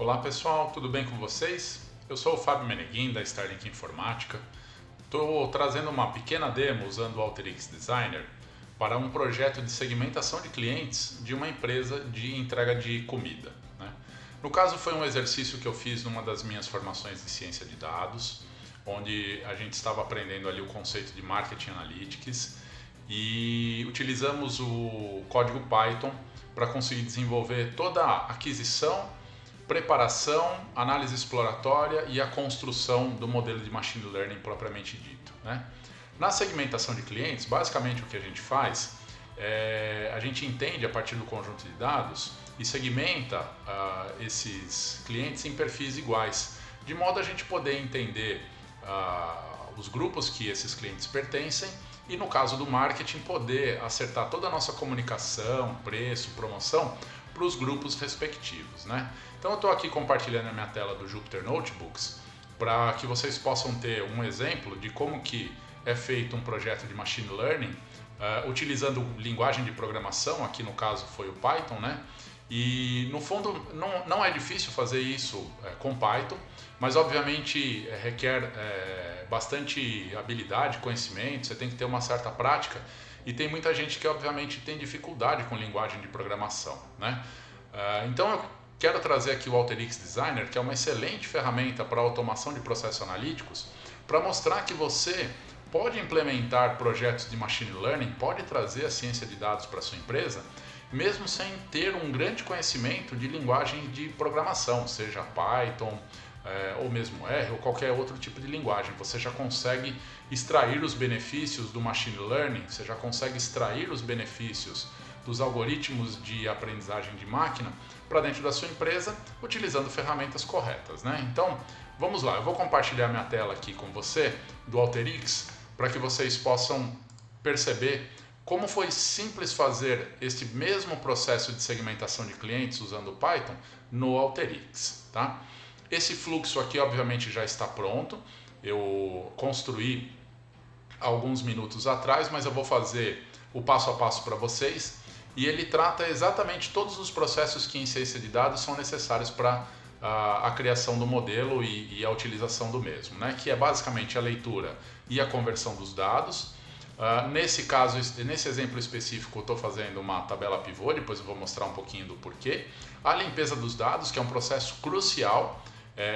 Olá pessoal, tudo bem com vocês? Eu sou o Fábio Meneguin da Starlink Informática. Estou trazendo uma pequena demo usando o Alteryx Designer para um projeto de segmentação de clientes de uma empresa de entrega de comida, né? No caso foi um exercício que eu fiz numa das minhas formações de ciência de dados, onde a gente estava aprendendo ali o conceito de Marketing Analytics e utilizamos o código Python para conseguir desenvolver toda a aquisição, preparação, análise exploratória e a construção do modelo de Machine Learning propriamente dito, né? Na segmentação de clientes, basicamente o que a gente faz é a gente entende a partir do conjunto de dados e segmenta esses clientes em perfis iguais, de modo a gente poder entender os grupos que esses clientes pertencem e, no caso do marketing, poder acertar toda a nossa comunicação, preço, promoção para os grupos respectivos, né? Então eu estou aqui compartilhando a minha tela do Jupyter Notebooks para que vocês possam ter um exemplo de como que é feito um projeto de Machine Learning utilizando linguagem de programação, aqui no caso foi o Python, né? E no fundo não é difícil fazer isso com Python, mas obviamente requer bastante habilidade, conhecimento, você tem que ter uma certa prática e tem muita gente que obviamente tem dificuldade com linguagem de programação, né? Então eu quero trazer aqui o Alteryx Designer, que é uma excelente ferramenta para automação de processos analíticos, para mostrar que você pode implementar projetos de Machine Learning, pode trazer a ciência de dados para a sua empresa, mesmo sem ter um grande conhecimento de linguagem de programação, seja Python, ou mesmo R, ou qualquer outro tipo de linguagem. Você já consegue extrair os benefícios do Machine Learning, você já consegue extrair os benefícios dos algoritmos de aprendizagem de máquina para dentro da sua empresa, utilizando ferramentas corretas, né? Então, vamos lá, eu vou compartilhar minha tela aqui com você, do Alteryx, para que vocês possam perceber como foi simples fazer este mesmo processo de segmentação de clientes usando o Python no Alteryx, tá? Esse fluxo aqui obviamente já está pronto, eu construí alguns minutos atrás, mas eu vou fazer o passo a passo para vocês e ele trata exatamente todos os processos que em ciência de dados são necessários para a criação do modelo e a utilização do mesmo, né? Que é basicamente a leitura e a conversão dos dados. Nesse caso, nesse exemplo específico, eu estou fazendo uma tabela pivô, depois eu vou mostrar um pouquinho do porquê. A limpeza dos dados, que é um processo crucial,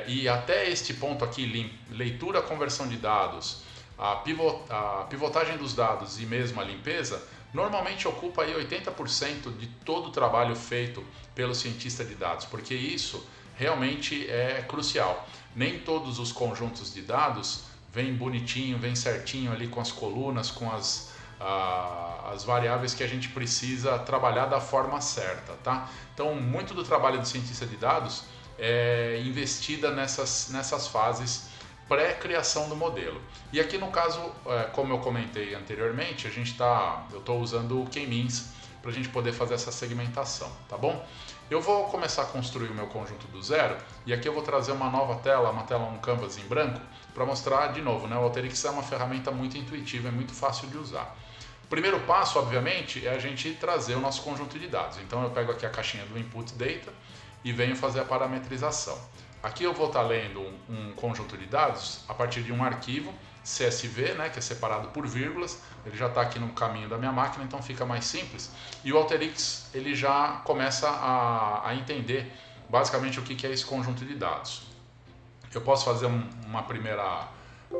e até este ponto aqui, leitura, conversão de dados, a pivotagem dos dados e mesmo a limpeza, normalmente ocupa aí 80% de todo o trabalho feito pelo cientista de dados, porque isso realmente é crucial. Nem todos os conjuntos de dados vem bonitinho, vem certinho ali com as colunas, com as variáveis que a gente precisa trabalhar da forma certa, tá? Então, muito do trabalho do cientista de dados é investida nessas fases pré-criação do modelo. E aqui no caso, como eu comentei anteriormente, eu estou usando o K-means para a gente poder fazer essa segmentação, tá bom? Eu vou começar a construir o meu conjunto do zero e aqui eu vou trazer uma nova tela, um canvas em branco, para mostrar de novo, né? O Alteryx é uma ferramenta muito intuitiva, é muito fácil de usar. O primeiro passo, obviamente, é a gente trazer o nosso conjunto de dados. Então eu pego aqui a caixinha do Input Data e venho fazer a parametrização. Aqui eu vou estar lendo um conjunto de dados a partir de um arquivo CSV, né, que é separado por vírgulas. Ele já está aqui no caminho da minha máquina, então fica mais simples. E o Alteryx ele já começa a entender basicamente o que é esse conjunto de dados. Eu posso fazer uma primeira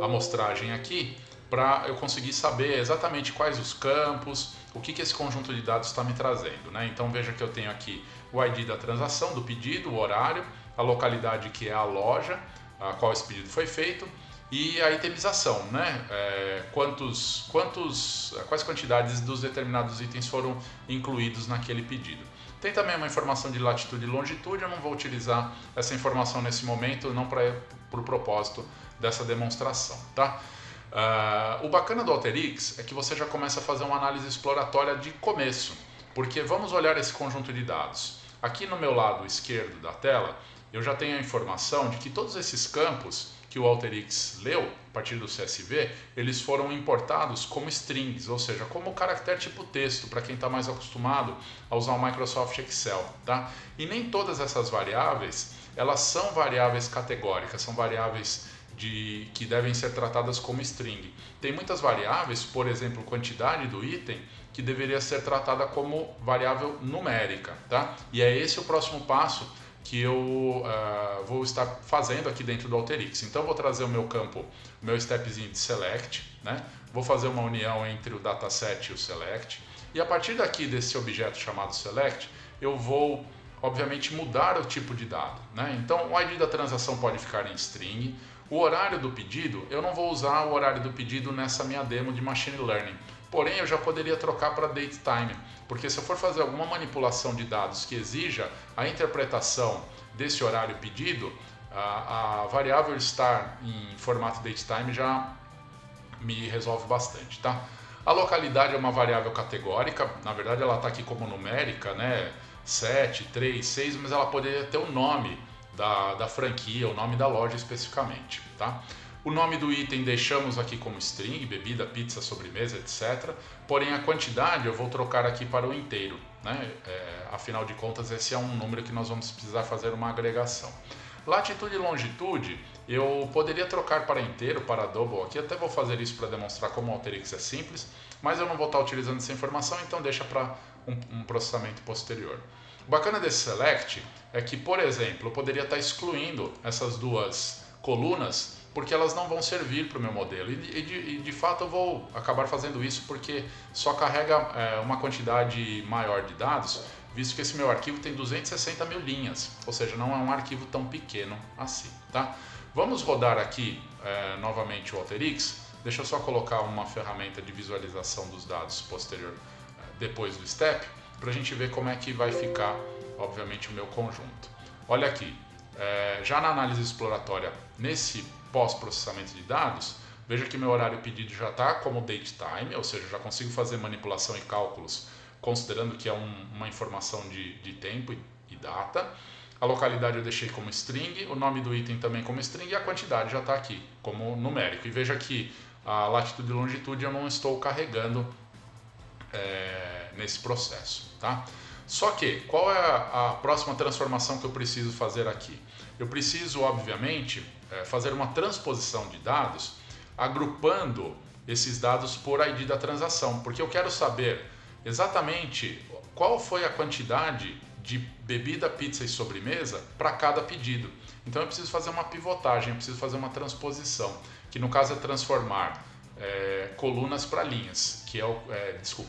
amostragem aqui para eu conseguir saber exatamente quais os campos, o que esse conjunto de dados está me trazendo, né? Então veja que eu tenho aqui o ID da transação, do pedido, o horário, a localidade que é a loja, a qual esse pedido foi feito, e a itemização, né? Quais quantidades dos determinados itens foram incluídos naquele pedido. Tem também uma informação de latitude e longitude, eu não vou utilizar essa informação nesse momento, não para o propósito dessa demonstração, tá? O bacana do Alteryx é que você já começa a fazer uma análise exploratória de começo, porque vamos olhar esse conjunto de dados. Aqui no meu lado esquerdo da tela, eu já tenho a informação de que todos esses campos que o Alteryx leu, a partir do CSV, eles foram importados como strings, ou seja, como caractere tipo texto, para quem está mais acostumado a usar o Microsoft Excel, tá? E nem todas essas variáveis, elas são variáveis categóricas, são variáveis que devem ser tratadas como string. Tem muitas variáveis, por exemplo, quantidade do item, que deveria ser tratada como variável numérica, tá? E é esse o próximo passo que eu vou estar fazendo aqui dentro do Alteryx. Então, eu vou trazer o meu campo, meu stepzinho de select, né? Vou fazer uma união entre o dataset e o select. E a partir daqui, desse objeto chamado select, eu vou, obviamente, mudar o tipo de dado, né? Então, o ID da transação pode ficar em string. O horário do pedido, eu não vou usar o horário do pedido nessa minha demo de Machine Learning. Porém, eu já poderia trocar para DateTime, porque se eu for fazer alguma manipulação de dados que exija a interpretação desse horário pedido, a variável estar em formato DateTime já me resolve bastante, tá? A localidade é uma variável categórica, na verdade ela está aqui como numérica, né? 7, 3, 6, mas ela poderia ter o nome da franquia, o nome da loja especificamente, tá? O nome do item deixamos aqui como string, bebida, pizza, sobremesa, etc. Porém, a quantidade eu vou trocar aqui para o inteiro, né? Afinal de contas, esse é um número que nós vamos precisar fazer uma agregação. Latitude e longitude, eu poderia trocar para inteiro, para double aqui. Até vou fazer isso para demonstrar como o Alteryx é simples, mas eu não vou estar utilizando essa informação, então deixa para um processamento posterior. O bacana desse select é que, por exemplo, eu poderia estar excluindo essas duas colunas porque elas não vão servir para o meu modelo. E de fato eu vou acabar fazendo isso porque só carrega uma quantidade maior de dados, visto que esse meu arquivo tem 260 mil linhas, ou seja, não é um arquivo tão pequeno assim, tá? Vamos rodar aqui novamente o Alteryx. Deixa eu só colocar uma ferramenta de visualização dos dados posterior depois do step, para a gente ver como é que vai ficar, obviamente, o meu conjunto. Olha aqui, já na análise exploratória, nesse pós-processamento de dados, veja que meu horário pedido já está como DateTime, ou seja, já consigo fazer manipulação e cálculos considerando que é uma informação de tempo e data. A localidade eu deixei como string, o nome do item também como string e a quantidade já está aqui como numérico. E veja que a latitude e longitude eu não estou carregando nesse processo, tá? Só que, qual é a próxima transformação que eu preciso fazer aqui? Eu preciso, obviamente, fazer uma transposição de dados, agrupando esses dados por ID da transação, porque eu quero saber exatamente qual foi a quantidade de bebida, pizza e sobremesa para cada pedido. Então eu preciso fazer uma pivotagem, eu preciso fazer uma transposição, que no caso é transformar colunas para linhas, que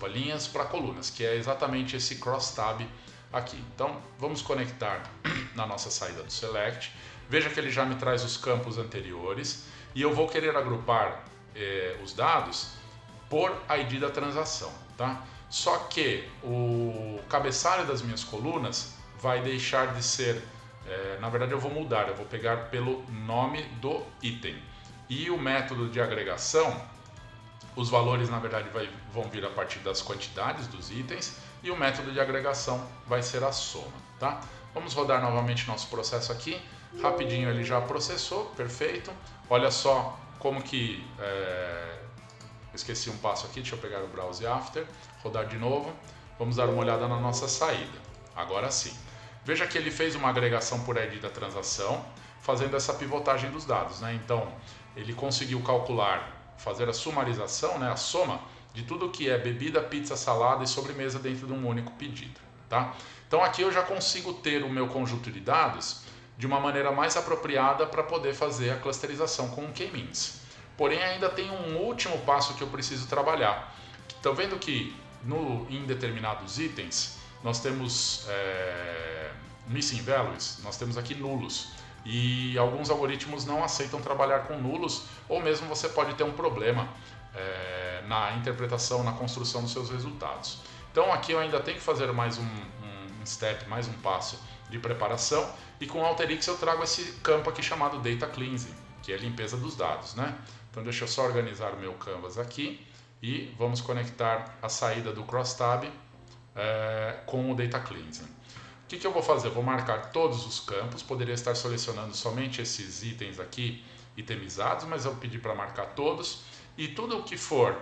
linhas para colunas, que é exatamente esse crosstab aqui. Então vamos conectar na nossa saída do select. Veja que ele já me traz os campos anteriores e eu vou querer agrupar os dados por ID da transação, tá? Só que o cabeçalho das minhas colunas vai deixar de ser, na verdade eu vou mudar, eu vou pegar pelo nome do item. E o método de agregação, os valores na verdade vão vir a partir das quantidades dos itens e o método de agregação vai ser a soma, tá? Vamos rodar novamente nosso processo aqui, rapidinho ele já processou, perfeito. Olha só como que, esqueci um passo aqui, deixa eu pegar o Browse After, rodar de novo, vamos dar uma olhada na nossa saída, agora sim. Veja que ele fez uma agregação por ID da transação, fazendo essa pivotagem dos dados, né? Então, ele conseguiu calcular, fazer a sumarização, né, a soma de tudo que é bebida, pizza, salada e sobremesa dentro de um único pedido, tá? Então aqui eu já consigo ter o meu conjunto de dados de uma maneira mais apropriada para poder fazer a clusterização com o K-means. Porém ainda tem um último passo que eu preciso trabalhar. Estão vendo que em determinados itens nós temos missing values, nós temos aqui nulos. E alguns algoritmos não aceitam trabalhar com nulos, ou mesmo você pode ter um problema na interpretação, na construção dos seus resultados. Então aqui eu ainda tenho que fazer mais um step, mais um passo de preparação, e com o Alteryx eu trago esse campo aqui chamado Data Cleansing, que é a limpeza dos dados, né? Então deixa eu só organizar o meu canvas aqui e vamos conectar a saída do crosstab com o Data Cleansing. O que eu vou fazer? Eu vou marcar todos os campos, poderia estar selecionando somente esses itens aqui itemizados, mas eu pedi para marcar todos. E tudo o que for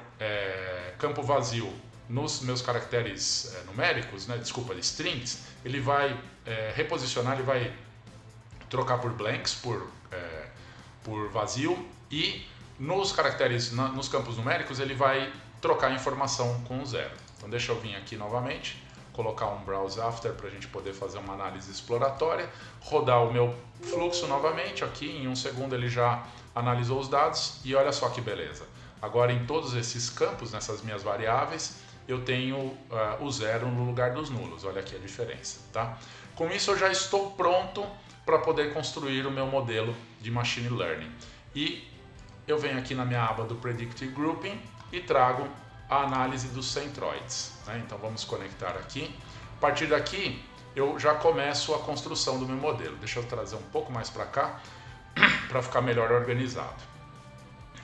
campo vazio nos meus caracteres numéricos, né, desculpa, strings, ele vai reposicionar, ele vai trocar por blanks, por vazio, e nos caracteres, nos campos numéricos, ele vai trocar a informação com o 0. Então deixa eu vir aqui novamente, colocar um browse after para a gente poder fazer uma análise exploratória, rodar o meu fluxo novamente, aqui em 1 segundo ele já analisou os dados e olha só que beleza. Agora em todos esses campos, nessas minhas variáveis, eu tenho o 0 no lugar dos nulos, olha aqui a diferença, tá? Com isso eu já estou pronto para poder construir o meu modelo de Machine Learning. E eu venho aqui na minha aba do Predictive Grouping e trago a análise dos centroids, né? Então vamos conectar aqui. A partir daqui eu já começo a construção do meu modelo. Deixa eu trazer um pouco mais para cá para ficar melhor organizado.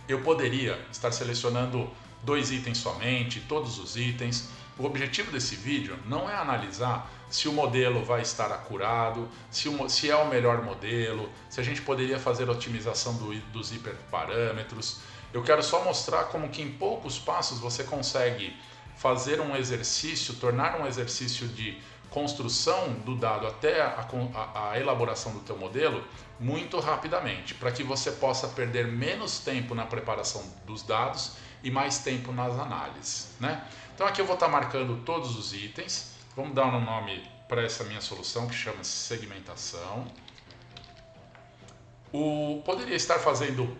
Eu poderia estar selecionando 2 itens somente, todos os itens. O objetivo desse vídeo não é analisar se o modelo vai estar acurado, se é o melhor modelo, se a gente poderia fazer a otimização dos hiperparâmetros. Eu quero só mostrar como que em poucos passos você consegue fazer um exercício, tornar um exercício de construção do dado até a elaboração do teu modelo muito rapidamente, para que você possa perder menos tempo na preparação dos dados e mais tempo nas análises, né? Então aqui eu vou estar marcando todos os itens. Vamos dar um nome para essa minha solução que chama segmentação. Poderia estar fazendo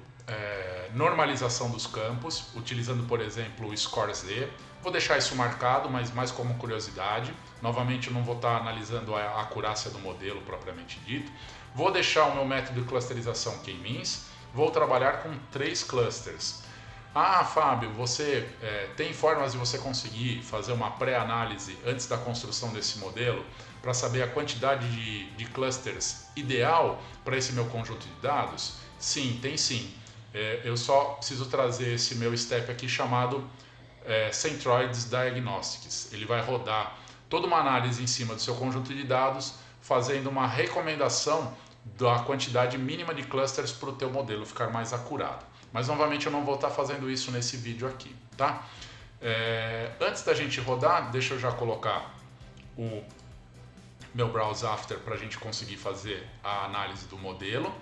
normalização dos campos, utilizando, por exemplo, o Score Z. Vou deixar isso marcado, mas mais como curiosidade. Novamente, eu não vou estar analisando a acurácia do modelo propriamente dito. Vou deixar o meu método de clusterização K-means. Vou trabalhar com 3 clusters. Ah, Fábio, você tem formas de você conseguir fazer uma pré-análise antes da construção desse modelo para saber a quantidade de clusters ideal para esse meu conjunto de dados? Sim, tem sim. Eu só preciso trazer esse meu step aqui chamado Centroids Diagnostics. Ele vai rodar toda uma análise em cima do seu conjunto de dados, fazendo uma recomendação da quantidade mínima de clusters para o teu modelo ficar mais acurado. Mas novamente eu não vou estar fazendo isso nesse vídeo aqui, tá? Antes da gente rodar, deixa eu já colocar o meu browse after para a gente conseguir fazer a análise do modelo.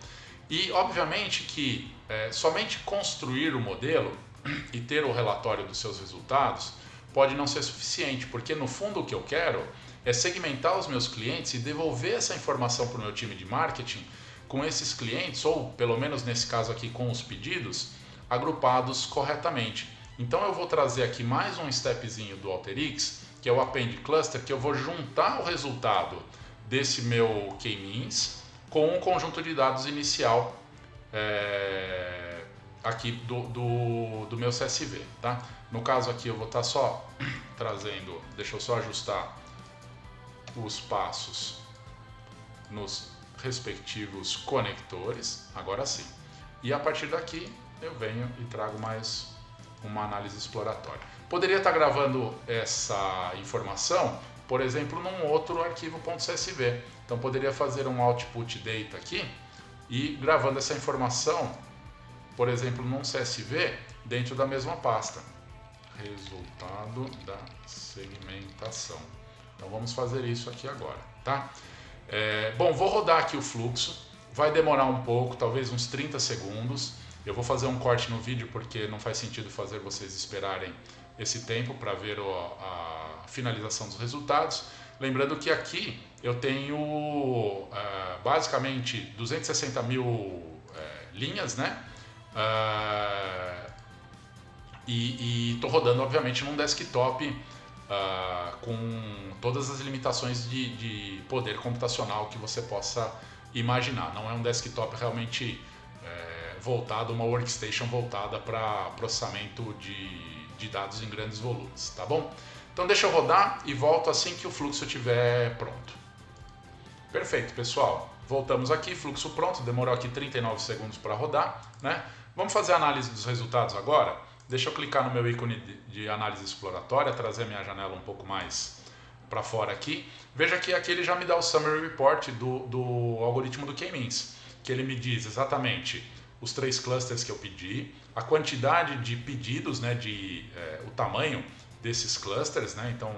E obviamente que somente construir o modelo e ter o relatório dos seus resultados pode não ser suficiente, porque no fundo o que eu quero é segmentar os meus clientes e devolver essa informação para o meu time de marketing com esses clientes, ou pelo menos nesse caso aqui com os pedidos, agrupados corretamente. Então eu vou trazer aqui mais um stepzinho do Alteryx, que é o Append Cluster, que eu vou juntar o resultado desse meu K-means com um conjunto de dados inicial aqui do meu CSV, tá? No caso aqui eu vou estar só trazendo, deixa eu só ajustar os passos nos respectivos conectores, agora sim. E a partir daqui eu venho e trago mais uma análise exploratória. Poderia estar gravando essa informação, por exemplo, num outro arquivo .csv. Então poderia fazer um output data aqui e gravando essa informação, por exemplo, num CSV dentro da mesma pasta. Resultado da segmentação. Então vamos fazer isso aqui agora, tá? Bom, vou rodar aqui o fluxo, vai demorar um pouco, talvez uns 30 segundos. Eu vou fazer um corte no vídeo porque não faz sentido fazer vocês esperarem esse tempo para ver a finalização dos resultados. Lembrando que aqui eu tenho basicamente 260 mil linhas, né? E estou rodando obviamente num desktop com todas as limitações de poder computacional que você possa imaginar. Não é um desktop realmente voltado, uma workstation voltada para processamento de dados em grandes volumes, tá bom? Então deixa eu rodar e volto assim que o fluxo estiver pronto. Perfeito, pessoal. Voltamos aqui, fluxo pronto, demorou aqui 39 segundos para rodar, né? Vamos fazer a análise dos resultados agora? Deixa eu clicar no meu ícone de análise exploratória, trazer minha janela um pouco mais para fora aqui. Veja que aqui ele já me dá o Summary Report do algoritmo do K-means, que ele me diz exatamente os 3 clusters que eu pedi, a quantidade de pedidos, né, o tamanho desses clusters, né? Então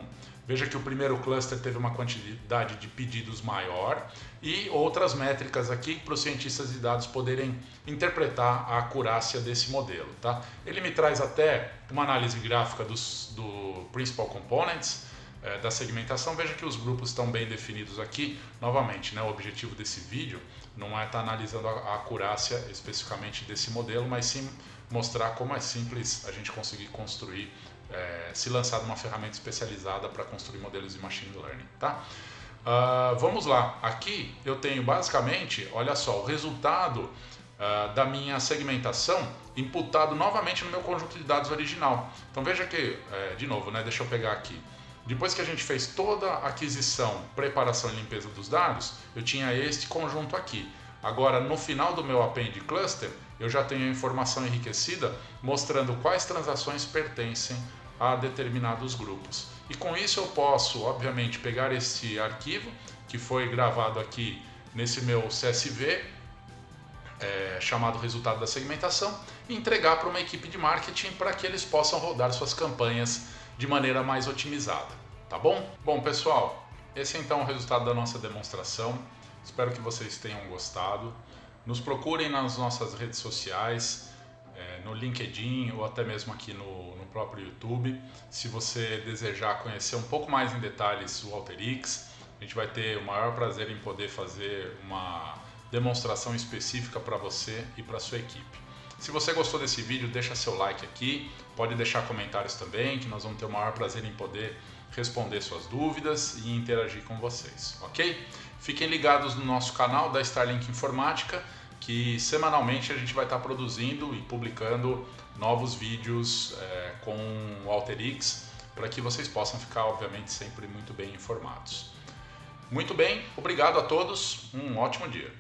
veja que o primeiro cluster teve uma quantidade de pedidos maior e outras métricas aqui para os cientistas de dados poderem interpretar a acurácia desse modelo, tá? Ele me traz até uma análise gráfica do Principal Components, da segmentação. Veja que os grupos estão bem definidos aqui. Novamente, né, o objetivo desse vídeo não é estar analisando a acurácia especificamente desse modelo, mas sim mostrar como é simples a gente conseguir construir, se lançar numa ferramenta especializada para construir modelos de machine learning, tá? Vamos lá, aqui eu tenho basicamente, olha só, o resultado da minha segmentação imputado novamente no meu conjunto de dados original. Então veja que, de novo, né, deixa eu pegar aqui. Depois que a gente fez toda a aquisição, preparação e limpeza dos dados, eu tinha este conjunto aqui. Agora, no final do meu append cluster, eu já tenho a informação enriquecida mostrando quais transações pertencem a determinados grupos. E com isso eu posso, obviamente, pegar este arquivo que foi gravado aqui nesse meu CSV, chamado resultado da segmentação, e entregar para uma equipe de marketing para que eles possam rodar suas campanhas de maneira mais otimizada, tá bom? Bom, pessoal, esse é então o resultado da nossa demonstração. Espero que vocês tenham gostado. Nos procurem nas nossas redes sociais, no LinkedIn ou até mesmo aqui no próprio YouTube. Se você desejar conhecer um pouco mais em detalhes o Alteryx, a gente vai ter o maior prazer em poder fazer uma demonstração específica para você e para sua equipe. Se você gostou desse vídeo, deixa seu like aqui, pode deixar comentários também, que nós vamos ter o maior prazer em poder responder suas dúvidas e interagir com vocês, ok? Fiquem ligados no nosso canal da Starlink Informática, que semanalmente a gente vai estar produzindo e publicando novos vídeos com o Alteryx, para que vocês possam ficar, obviamente, sempre muito bem informados. Muito bem, obrigado a todos, um ótimo dia.